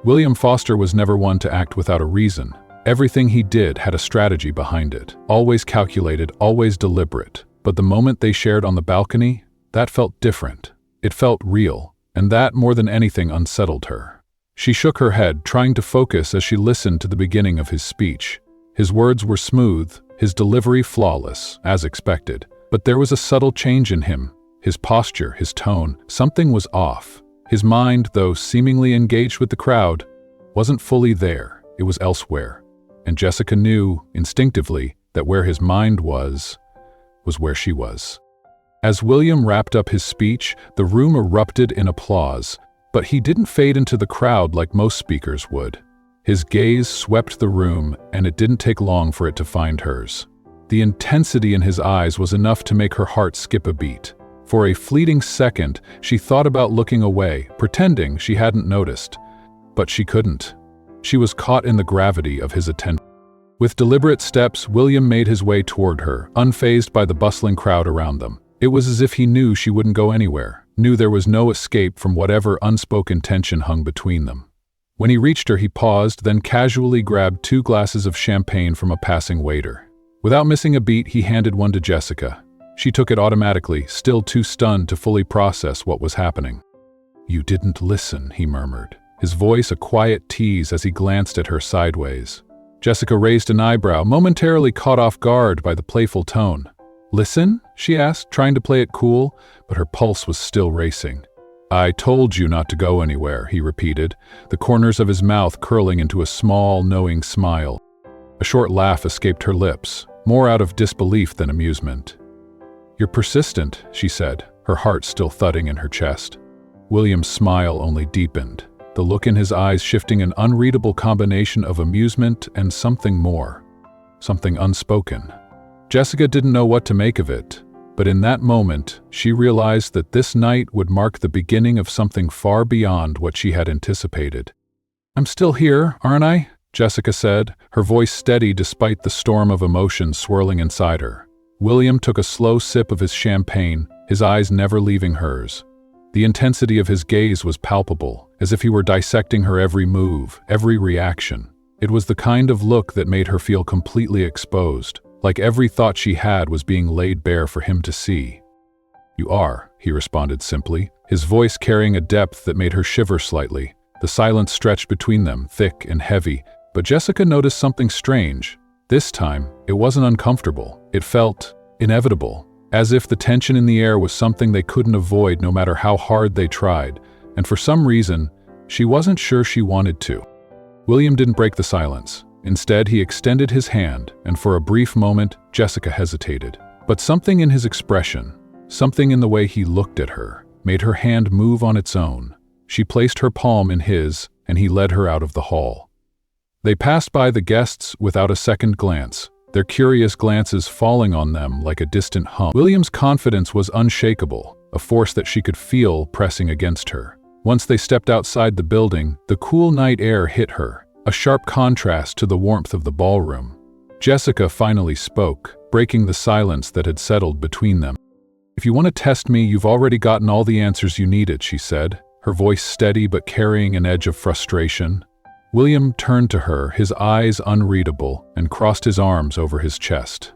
William Foster was never one to act without a reason. Everything he did had a strategy behind it, always calculated, always deliberate. But the moment they shared on the balcony, that felt different. It felt real, and that, more than anything, unsettled her. She shook her head, trying to focus as she listened to the beginning of his speech. His words were smooth, his delivery flawless, as expected. But there was a subtle change in him. His posture, his tone, something was off. His mind, though seemingly engaged with the crowd, wasn't fully there. It was elsewhere. And Jessica knew, instinctively, that where his mind was where she was. As William wrapped up his speech, the room erupted in applause, but he didn't fade into the crowd like most speakers would. His gaze swept the room, and it didn't take long for it to find hers. The intensity in his eyes was enough to make her heart skip a beat. For a fleeting second, she thought about looking away, pretending she hadn't noticed. But she couldn't. She was caught in the gravity of his attention. With deliberate steps, William made his way toward her, unfazed by the bustling crowd around them. It was as if he knew she wouldn't go anywhere, knew there was no escape from whatever unspoken tension hung between them. When he reached her, he paused, then casually grabbed 2 glasses of champagne from a passing waiter. Without missing a beat, he handed one to Jessica. She took it automatically, still too stunned to fully process what was happening. "You didn't listen," he murmured, his voice a quiet tease as he glanced at her sideways. Jessica raised an eyebrow, momentarily caught off guard by the playful tone. "Listen?" she asked, trying to play it cool, but her pulse was still racing. "I told you not to go anywhere," he repeated, the corners of his mouth curling into a small, knowing smile. A short laugh escaped her lips, more out of disbelief than amusement. "You're persistent," she said, her heart still thudding in her chest. William's smile only deepened, the look in his eyes shifting an unreadable combination of amusement and something more, something unspoken. Jessica didn't know what to make of it, but in that moment, she realized that this night would mark the beginning of something far beyond what she had anticipated. "I'm still here, aren't I?" Jessica said, her voice steady despite the storm of emotion swirling inside her. William took a slow sip of his champagne, his eyes never leaving hers. The intensity of his gaze was palpable, as if he were dissecting her every move, every reaction. It was the kind of look that made her feel completely exposed, like every thought she had was being laid bare for him to see. "You are," he responded simply, his voice carrying a depth that made her shiver slightly. The silence stretched between them, thick and heavy, but Jessica noticed something strange. This time, it wasn't uncomfortable. It felt inevitable. As if the tension in the air was something they couldn't avoid no matter how hard they tried, and for some reason, she wasn't sure she wanted to. William didn't break the silence. Instead, he extended his hand, and for a brief moment, Jessica hesitated. But something in his expression, something in the way he looked at her, made her hand move on its own. She placed her palm in his, and he led her out of the hall. They passed by the guests without a second glance, their curious glances falling on them like a distant hum. William's confidence was unshakable, a force that she could feel pressing against her. Once they stepped outside the building, the cool night air hit her, a sharp contrast to the warmth of the ballroom. Jessica finally spoke, breaking the silence that had settled between them. "If you want to test me, you've already gotten all the answers you needed," she said, her voice steady but carrying an edge of frustration. William turned to her, his eyes unreadable, and crossed his arms over his chest.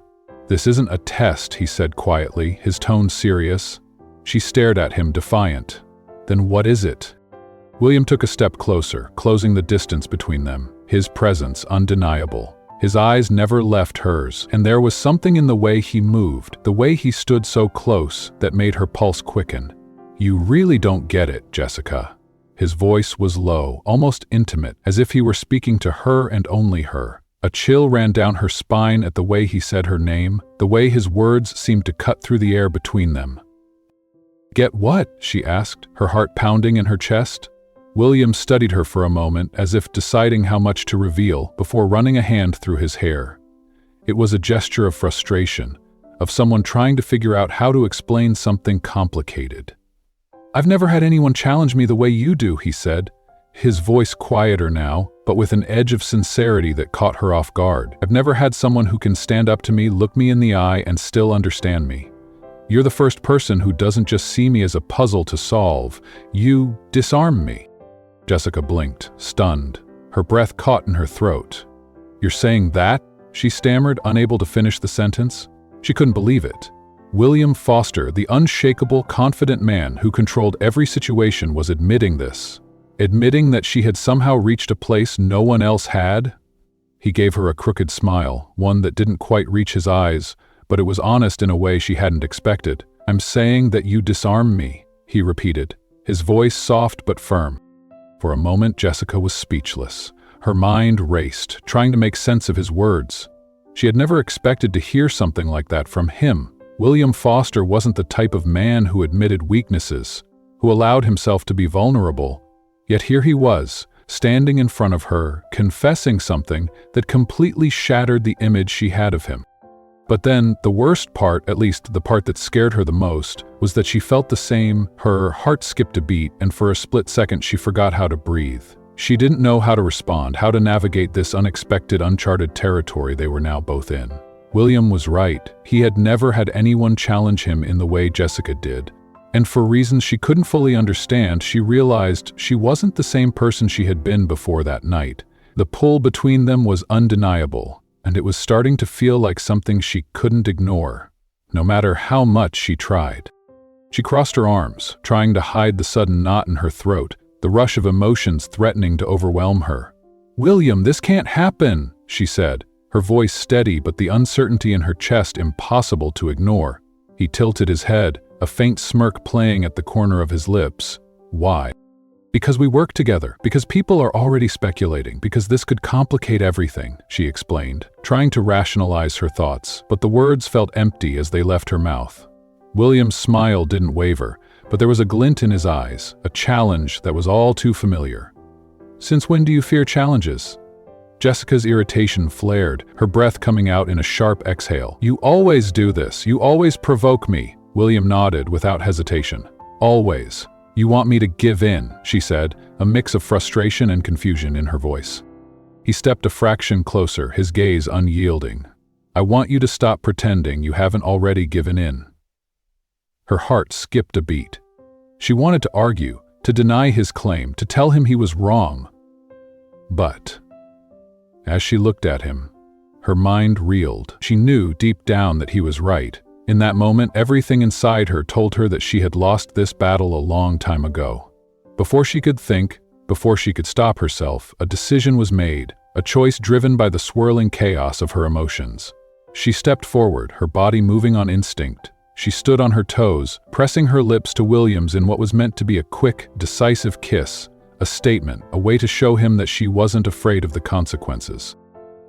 "This isn't a test," he said quietly, his tone serious. She stared at him, defiant. "Then what is it?" William took a step closer, closing the distance between them, his presence undeniable. His eyes never left hers, and there was something in the way he moved, the way he stood so close, that made her pulse quicken. "You really don't get it, Jessica." His voice was low, almost intimate, as if he were speaking to her and only her. A chill ran down her spine at the way he said her name, the way his words seemed to cut through the air between them. "Get what?" she asked, her heart pounding in her chest. William studied her for a moment, as if deciding how much to reveal, before running a hand through his hair. It was a gesture of frustration, of someone trying to figure out how to explain something complicated. "I've never had anyone challenge me the way you do," he said, his voice quieter now, but with an edge of sincerity that caught her off guard. "I've never had someone who can stand up to me, look me in the eye, and still understand me. You're the first person who doesn't just see me as a puzzle to solve. You disarm me." Jessica blinked, stunned. Her breath caught in her throat. "You're saying that?" she stammered, unable to finish the sentence. She couldn't believe it. William Foster, the unshakable, confident man who controlled every situation, was admitting this. Admitting that she had somehow reached a place no one else had? He gave her a crooked smile, one that didn't quite reach his eyes, but it was honest in a way she hadn't expected. "I'm saying that you disarm me," he repeated, his voice soft but firm. For a moment, Jessica was speechless. Her mind raced, trying to make sense of his words. She had never expected to hear something like that from him. William Foster wasn't the type of man who admitted weaknesses, who allowed himself to be vulnerable. Yet here he was, standing in front of her, confessing something that completely shattered the image she had of him. But then, the worst part, at least the part that scared her the most, was that she felt the same. Her heart skipped a beat, and for a split second she forgot how to breathe. She didn't know how to respond, how to navigate this unexpected, uncharted territory they were now both in. William was right. He had never had anyone challenge him in the way Jessica did. And for reasons she couldn't fully understand, she realized she wasn't the same person she had been before that night. The pull between them was undeniable, and it was starting to feel like something she couldn't ignore, no matter how much she tried. She crossed her arms, trying to hide the sudden knot in her throat, the rush of emotions threatening to overwhelm her. "William, this can't happen," she said, her voice steady but the uncertainty in her chest impossible to ignore. He tilted his head, a faint smirk playing at the corner of his lips. "Why?" "Because we work together, because people are already speculating, because this could complicate everything," she explained, trying to rationalize her thoughts, but the words felt empty as they left her mouth. William's smile didn't waver, but there was a glint in his eyes, a challenge that was all too familiar. "Since when do you fear challenges?" Jessica's irritation flared, her breath coming out in a sharp exhale. "You always do this. You always provoke me." William nodded without hesitation. "Always. You want me to give in," she said, a mix of frustration and confusion in her voice. He stepped a fraction closer, his gaze unyielding. "I want you to stop pretending you haven't already given in." Her heart skipped a beat. She wanted to argue, to deny his claim, to tell him he was wrong. But as she looked at him, her mind reeled. She knew deep down that he was right. In that moment, everything inside her told her that she had lost this battle a long time ago. Before she could think, before she could stop herself, a decision was made, a choice driven by the swirling chaos of her emotions. She stepped forward, her body moving on instinct. She stood on her toes, pressing her lips to William's in what was meant to be a quick, decisive kiss, a statement, a way to show him that she wasn't afraid of the consequences.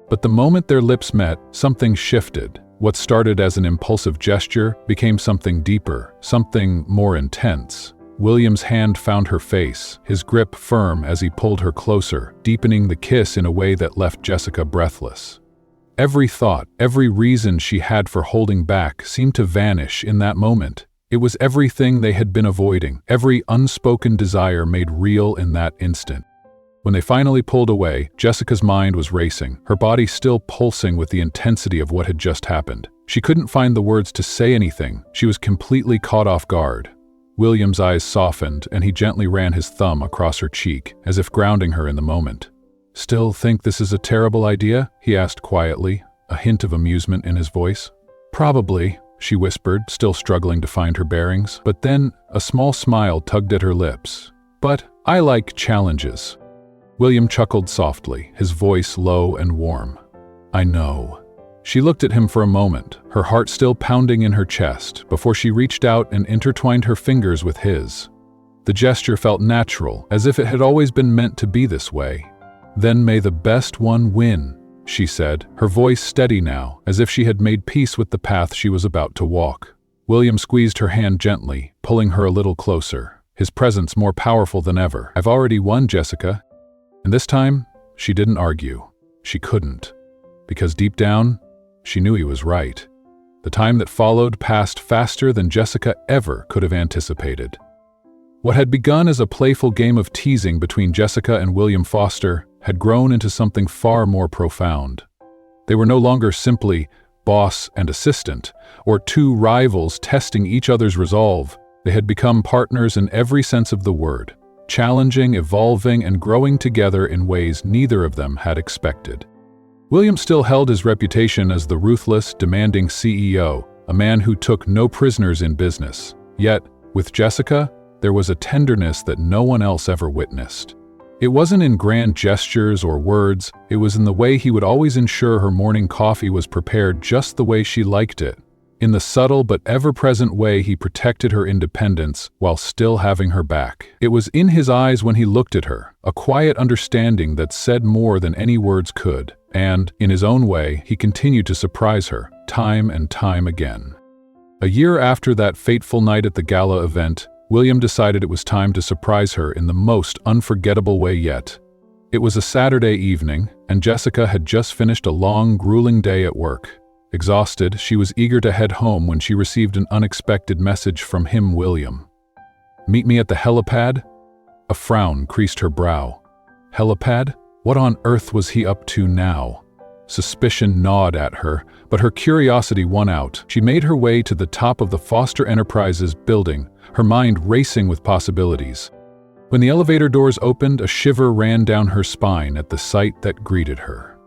But the moment their lips met, something shifted. What started as an impulsive gesture became something deeper, something more intense. William's hand found her face, his grip firm as he pulled her closer, deepening the kiss in a way that left Jessica breathless. Every thought, every reason she had for holding back seemed to vanish in that moment. It was everything they had been avoiding, every unspoken desire made real in that instant. When they finally pulled away, Jessica's mind was racing, her body still pulsing with the intensity of what had just happened. She couldn't find the words to say anything. She was completely caught off guard. William's eyes softened, and he gently ran his thumb across her cheek, as if grounding her in the moment. "Still think this is a terrible idea?" he asked quietly, a hint of amusement in his voice. "Probably," she whispered, still struggling to find her bearings. But then a small smile tugged at her lips. "But I like challenges." William chuckled softly, his voice low and warm. "I know." She looked at him for a moment, her heart still pounding in her chest, before she reached out and intertwined her fingers with his. The gesture felt natural, as if it had always been meant to be this way. "Then may the best one win," she said, her voice steady now, as if she had made peace with the path she was about to walk. William squeezed her hand gently, pulling her a little closer, his presence more powerful than ever. "I've already won, Jessica." And this time, she didn't argue. She couldn't. Because deep down, she knew he was right. The time that followed passed faster than Jessica ever could have anticipated. What had begun as a playful game of teasing between Jessica and William Foster had grown into something far more profound. They were no longer simply boss and assistant, or two rivals testing each other's resolve. They had become partners in every sense of the word, challenging, evolving, and growing together in ways neither of them had expected. William still held his reputation as the ruthless, demanding CEO, a man who took no prisoners in business. Yet, with Jessica, there was a tenderness that no one else ever witnessed. It wasn't in grand gestures or words, it was in the way he would always ensure her morning coffee was prepared just the way she liked it. In the subtle but ever-present way he protected her independence while still having her back. It was in his eyes when he looked at her, a quiet understanding that said more than any words could. And, in his own way, he continued to surprise her, time and time again. A year after that fateful night at the Gala event, William decided it was time to surprise her in the most unforgettable way yet. It was a Saturday evening, and Jessica had just finished a long, grueling day at work. Exhausted, she was eager to head home when she received an unexpected message from him, William. "Meet me at the Helipad?" A frown creased her brow. Helipad? What on earth was he up to now? Suspicion gnawed at her, but her curiosity won out. She made her way to the top of the Foster Enterprises building, her mind racing with possibilities. When the elevator doors opened, a shiver ran down her spine at the sight that greeted her.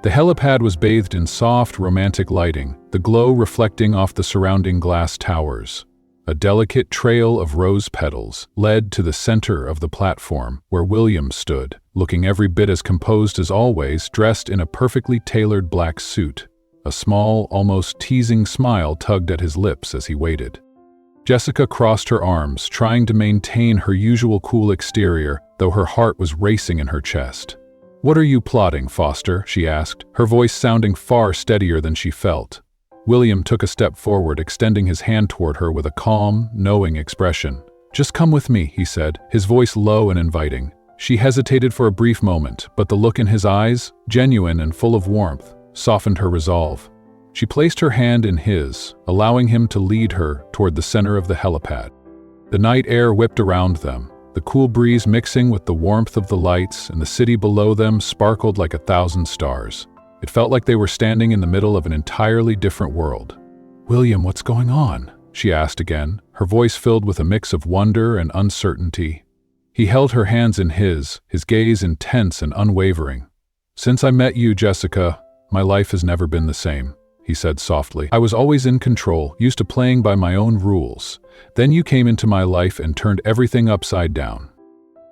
The helipad was bathed in soft, romantic lighting, the glow reflecting off the surrounding glass towers. A delicate trail of rose petals led to the center of the platform, where William stood, looking every bit as composed as always, dressed in a perfectly tailored black suit. A small, almost teasing smile tugged at his lips as he waited. Jessica crossed her arms, trying to maintain her usual cool exterior, though her heart was racing in her chest. "What are you plotting, Foster?" she asked, her voice sounding far steadier than she felt. William took a step forward, extending his hand toward her with a calm, knowing expression. "Just come with me," he said, his voice low and inviting. She hesitated for a brief moment, but the look in his eyes, genuine and full of warmth, softened her resolve. She placed her hand in his, allowing him to lead her toward the center of the helipad. The night air whipped around them, the cool breeze mixing with the warmth of the lights, and the city below them sparkled like 1,000 stars. It felt like they were standing in the middle of an entirely different world. "William, what's going on?" she asked again, her voice filled with a mix of wonder and uncertainty. He held her hands in his gaze intense and unwavering. "Since I met you, Jessica, my life has never been the same," he said softly. "I was always in control, used to playing by my own rules. Then you came into my life and turned everything upside down."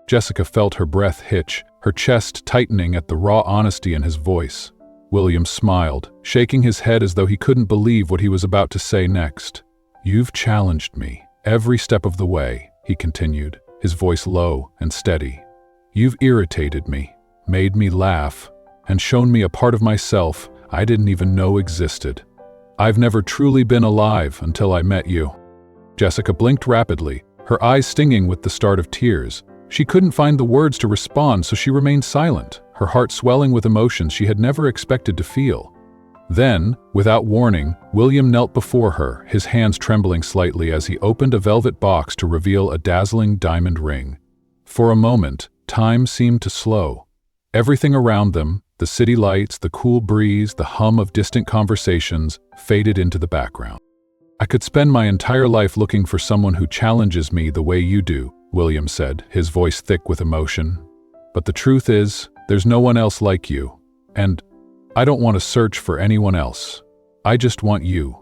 Jessica felt her breath hitch, her chest tightening at the raw honesty in his voice. William smiled, shaking his head as though he couldn't believe what he was about to say next. "You've challenged me, every step of the way," he continued, his voice low and steady. "You've irritated me, made me laugh, and shown me a part of myself I didn't even know existed. I've never truly been alive until I met you." Jessica blinked rapidly, her eyes stinging with the start of tears. She couldn't find the words to respond, so she remained silent, her heart swelling with emotions she had never expected to feel. Then, without warning, William knelt before her, his hands trembling slightly as he opened a velvet box to reveal a dazzling diamond ring. For a moment, time seemed to slow. Everything around them, the city lights, the cool breeze, the hum of distant conversations, faded into the background. "I could spend my entire life looking for someone who challenges me the way you do," William said, his voice thick with emotion. "But the truth is, there's no one else like you. And I don't want to search for anyone else. I just want you."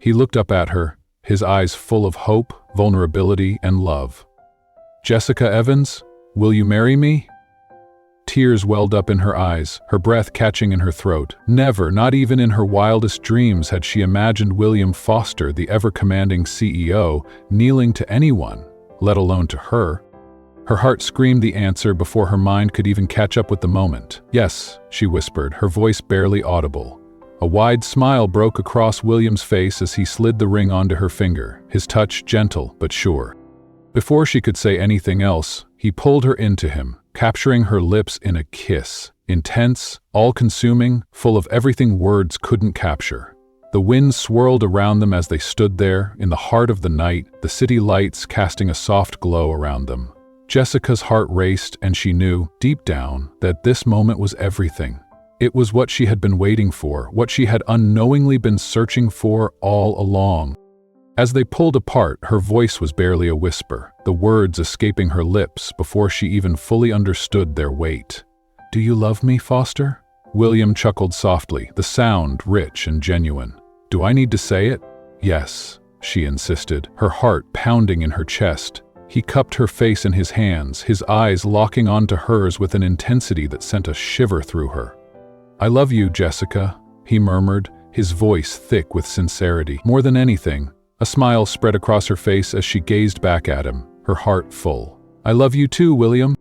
He looked up at her, his eyes full of hope, vulnerability, and love. "Jessica Evans, will you marry me?" Tears welled up in her eyes, her breath catching in her throat. Never, not even in her wildest dreams, had she imagined William Foster, the ever-commanding CEO, kneeling to anyone, let alone to her. Her heart screamed the answer before her mind could even catch up with the moment. "Yes," she whispered, her voice barely audible. A wide smile broke across William's face as he slid the ring onto her finger, his touch gentle but sure. Before she could say anything else, he pulled her into him, capturing her lips in a kiss, intense, all-consuming, full of everything words couldn't capture. The wind swirled around them as they stood there, in the heart of the night, the city lights casting a soft glow around them. Jessica's heart raced, and she knew, deep down, that this moment was everything. It was what she had been waiting for, what she had unknowingly been searching for all along. As they pulled apart, her voice was barely a whisper, the words escaping her lips before she even fully understood their weight. "Do you love me, Foster?" William chuckled softly, the sound rich and genuine. "Do I need to say it?" "Yes," she insisted, her heart pounding in her chest. He cupped her face in his hands, his eyes locking onto hers with an intensity that sent a shiver through her. "I love you, Jessica," he murmured, his voice thick with sincerity. More than anything, a smile spread across her face as she gazed back at him, her heart full. "I love you too, William."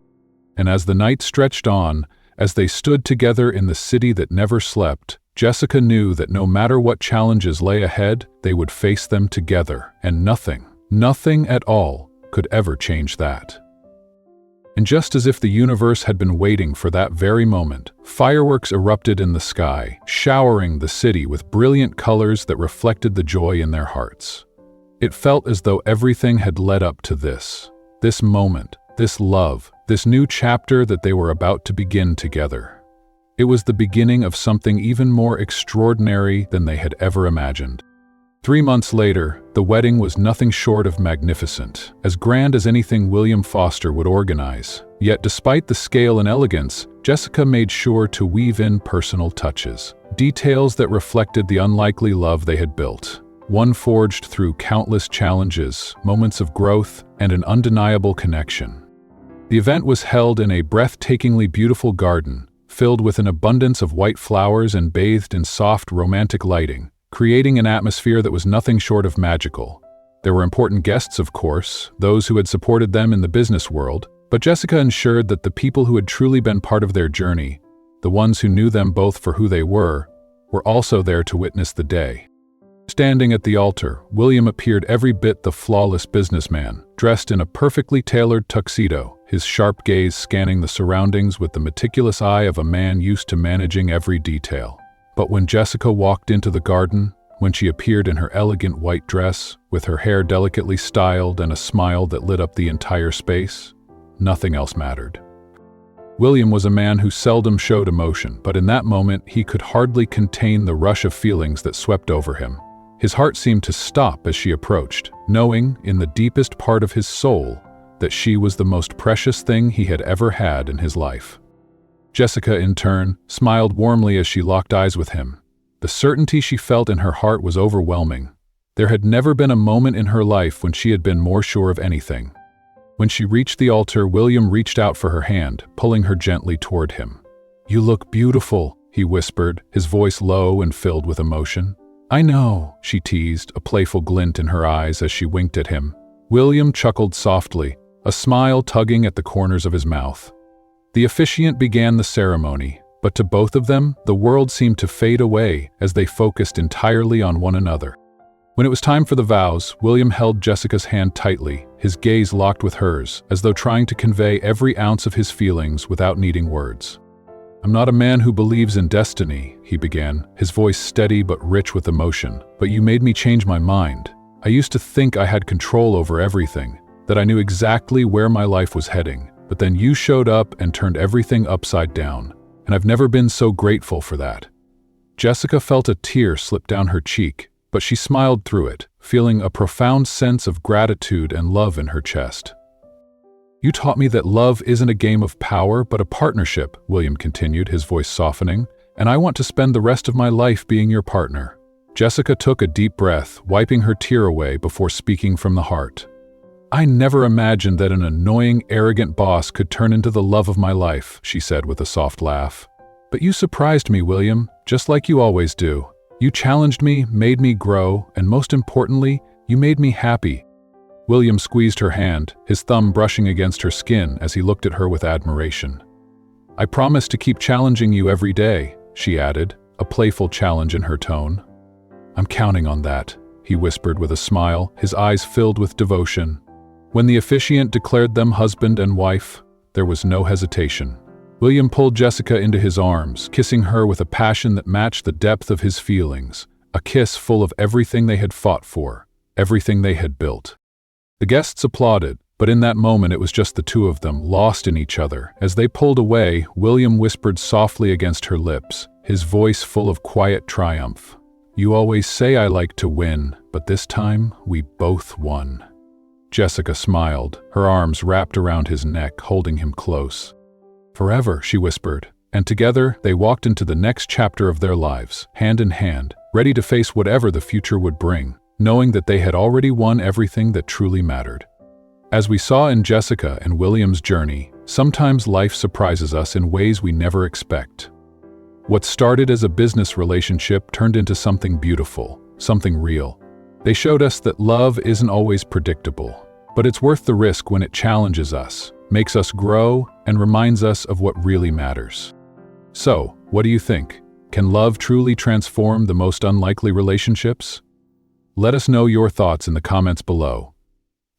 And as the night stretched on, as they stood together in the city that never slept, Jessica knew that no matter what challenges lay ahead, they would face them together, and nothing at all, could ever change that. And just as if the universe had been waiting for that very moment, fireworks erupted in the sky, showering the city with brilliant colors that reflected the joy in their hearts. It felt as though everything had led up to this moment, this love, this new chapter that they were about to begin together. It was the beginning of something even more extraordinary than they had ever imagined. 3 months later, the wedding was nothing short of magnificent, as grand as anything William Foster would organize. Yet despite the scale and elegance, Jessica made sure to weave in personal touches, details that reflected the unlikely love they had built. One forged through countless challenges, moments of growth, and an undeniable connection. The event was held in a breathtakingly beautiful garden, filled with an abundance of white flowers and bathed in soft, romantic lighting, creating an atmosphere that was nothing short of magical. There were important guests, of course, those who had supported them in the business world, but Jessica ensured that the people who had truly been part of their journey, the ones who knew them both for who they were also there to witness the day. Standing at the altar, William appeared every bit the flawless businessman, dressed in a perfectly tailored tuxedo, his sharp gaze scanning the surroundings with the meticulous eye of a man used to managing every detail. But when Jessica walked into the garden, when she appeared in her elegant white dress, with her hair delicately styled and a smile that lit up the entire space, nothing else mattered. William was a man who seldom showed emotion, but in that moment he could hardly contain the rush of feelings that swept over him. His heart seemed to stop as she approached, knowing, in the deepest part of his soul, that she was the most precious thing he had ever had in his life. Jessica, in turn, smiled warmly as she locked eyes with him. The certainty she felt in her heart was overwhelming. There had never been a moment in her life when she had been more sure of anything. When she reached the altar, William reached out for her hand, pulling her gently toward him. "You look beautiful," he whispered, his voice low and filled with emotion. "I know," she teased, a playful glint in her eyes as she winked at him. William chuckled softly, a smile tugging at the corners of his mouth. The officiant began the ceremony, but to both of them, the world seemed to fade away as they focused entirely on one another. When it was time for the vows, William held Jessica's hand tightly, his gaze locked with hers, as though trying to convey every ounce of his feelings without needing words. "I'm not a man who believes in destiny," he began, his voice steady but rich with emotion, "but you made me change my mind. I used to think I had control over everything, that I knew exactly where my life was heading. But then you showed up and turned everything upside down, and I've never been so grateful for that." Jessica felt a tear slip down her cheek, but she smiled through it, feeling a profound sense of gratitude and love in her chest. "You taught me that love isn't a game of power, but a partnership," William continued, his voice softening, "and I want to spend the rest of my life being your partner." Jessica took a deep breath, wiping her tear away before speaking from the heart. "I never imagined that an annoying, arrogant boss could turn into the love of my life," she said with a soft laugh. "But you surprised me, William, just like you always do. You challenged me, made me grow, and most importantly, you made me happy." William squeezed her hand, his thumb brushing against her skin as he looked at her with admiration. "I promise to keep challenging you every day," she added, a playful challenge in her tone. "I'm counting on that," he whispered with a smile, his eyes filled with devotion. When the officiant declared them husband and wife, there was no hesitation. William pulled Jessica into his arms, kissing her with a passion that matched the depth of his feelings, a kiss full of everything they had fought for, everything they had built. The guests applauded, but in that moment it was just the two of them, lost in each other. As they pulled away, William whispered softly against her lips, his voice full of quiet triumph. "You always say I like to win, but this time we both won." Jessica smiled, her arms wrapped around his neck, holding him close. "Forever," she whispered, and together they walked into the next chapter of their lives, hand in hand, ready to face whatever the future would bring, knowing that they had already won everything that truly mattered. As we saw in Jessica and William's journey, sometimes life surprises us in ways we never expect. What started as a business relationship turned into something beautiful, something real. They showed us that love isn't always predictable, but it's worth the risk when it challenges us, makes us grow, and reminds us of what really matters. So, what do you think? Can love truly transform the most unlikely relationships? Let us know your thoughts in the comments below.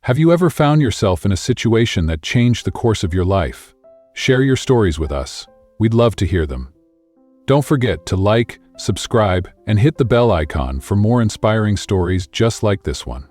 Have you ever found yourself in a situation that changed the course of your life? Share your stories with us. We'd love to hear them. Don't forget to like, subscribe, and hit the bell icon for more inspiring stories just like this one.